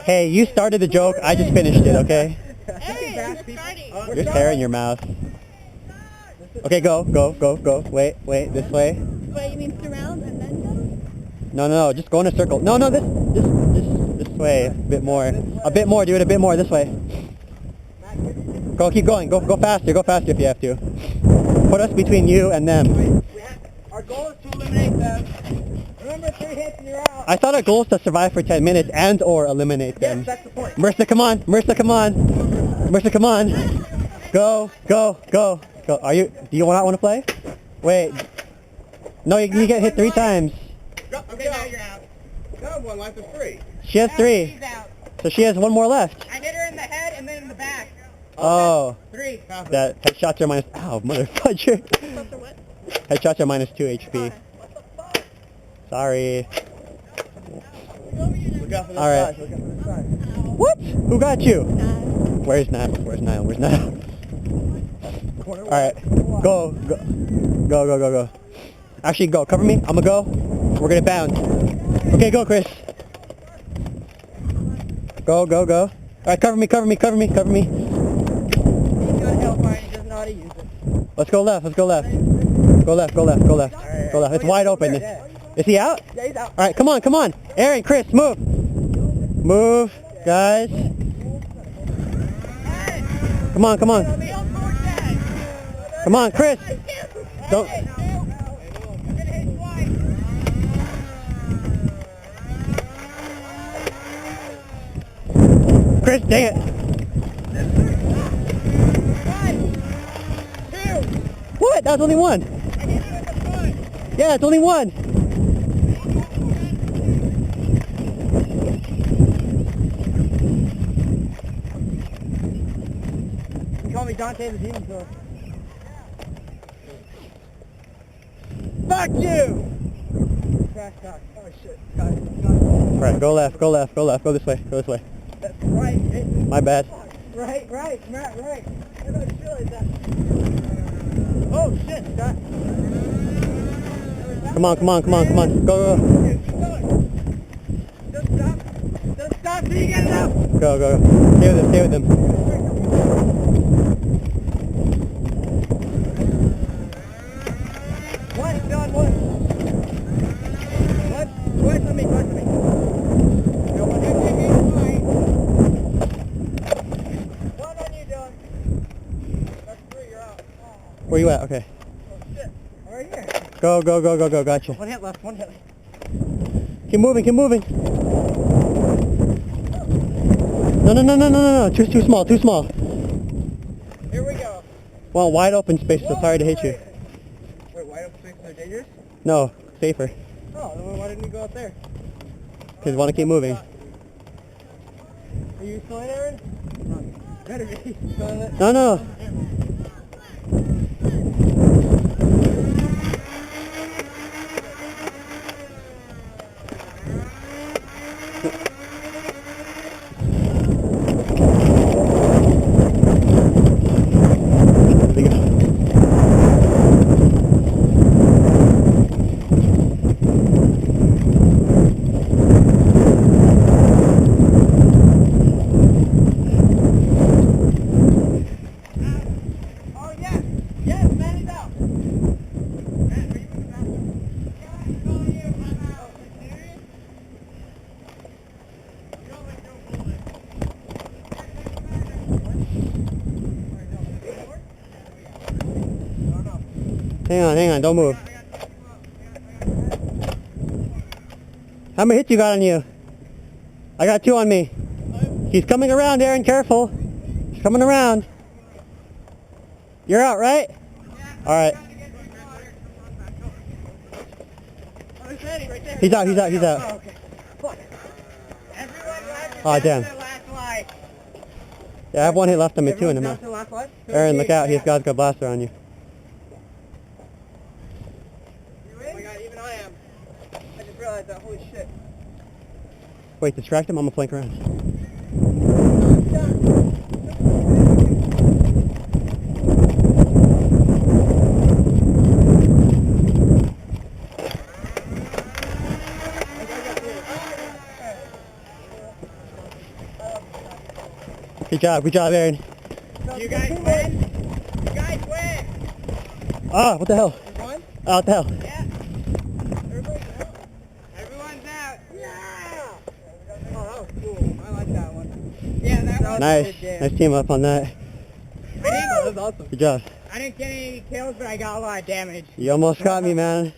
Hey, you started the joke. I just finished it, okay? Hey, who's starting? Your hair in your mouth. Okay, go. Wait, this way. Wait, you mean surround and then go? No, just go in a circle. No, this way. A bit more, dude, a bit more, this way. Go, keep going. Go faster if you have to. Put us between you and them. Our goal is to eliminate them. Remember, 3 hits and you're out. I thought our goal is to survive for 10 minutes and or eliminate them. Yes, that's the point. Marissa, come on. Marissa, come on. Go. Do you not want to play? Wait. No, you get hit 3 times. Okay, now you're out. No, 1 life is free. She has 3. She's out. So she has 1 more left. I hit her in the head and then in the back. Oh. 3. That headshots are minus... Ow, motherfucker. What? Headshots are minus 2 HP. Sorry. Look out for the Alright. side. Look out for the side. What? Who got you? Where's Niall? Alright. Go. Actually, go. Cover me. I'm gonna go. We're gonna bounce. Okay, go, Chris. Go. Alright, cover me. He's got hellfire and he doesn't know how to use it. Let's go left. Go left. It's wide open. Is he out? Yeah, he's out. Alright, come on. Aaron, Chris, move. Move, guys. Come on. Come on, Chris. Don't. Chris, dang it. 1, 2. What? That was only 1. I hit you in the foot. Yeah, it's only 1. You call me Dante the Demon Killer. Fuck you! Trash talk. Oh shit. Got it. Alright, go left. Go this way. That's right. My bad. Right. I don't feel like that. Oh shit, Scott. Come on. Go. Don't stop till you get it out. Go. Stay with him. One, John, one. Twice on me. No, one on you, John. That's 3, you're out. Where you at? Okay. Oh shit. Right here. Go. Gotcha. 1 hit left. Keep moving. No. Too small. Here we go. Well, wide open space, so sorry to hit you. Wait, wide open spaces are dangerous? No, safer. Oh, then why didn't you go out there? Because we want to keep moving. Are you still in, Aaron? Better be. No. Hang on, don't move. How many hits you got on you? I got 2 on me. He's coming around, Aaron, careful. He's coming around. You're out, right? Alright. He's out. Oh, okay. Fuck. Oh, damn. Yeah, I have 1 hit left on me too in him. Aaron, look out. He's got a blaster on you. Oh my god, even I am. I just realized that. Holy shit. Wait, distract him. I'm gonna flank around. Good job, Aaron. You guys win. You guys win. Ah, what the hell? You won? Ah, what the hell? Yeah. Everyone's out. Yeah. Oh, that was cool. I like that one. Yeah, that was Nice. a good game. Nice team up on that. That was awesome. Good job. I didn't get any kills, but I got a lot of damage. You almost got me, man.